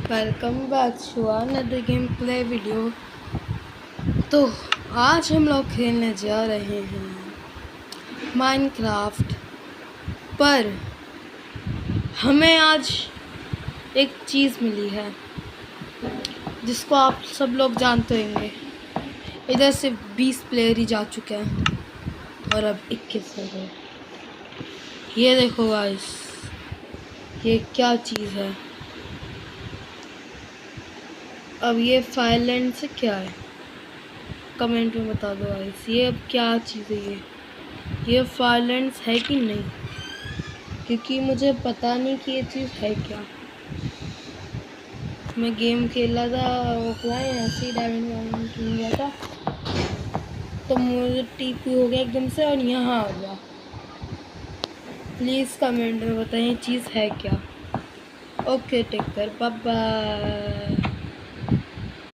Welcome back to another game play video. तो आज हम लोग खेलने जा रहे हैं माइनक्राफ्ट, पर हमें आज एक चीज़ मिली है जिसको आप सब लोग जानते होंगे। इधर से 20 प्लेयर ही जा चुके हैं और अब 21 हो गए। ये देखो गाइस, ये क्या चीज़ है। अब ये फायरलैंड से क्या है, कमेंट में बता दो गाइस। ये अब क्या चीज़ है, ये फायरलैंड है कि नहीं, क्योंकि मुझे पता नहीं कि ये चीज़ है क्या। मैं गेम खेला था ऑफलाइन, ऐसे ही डायमंड किंग गया था तो मुझे टीपी हो गया एकदम से और यहाँ आ गया। प्लीज़ कमेंट में बताएं ये चीज़ है क्या। Okay, take care, bye bye.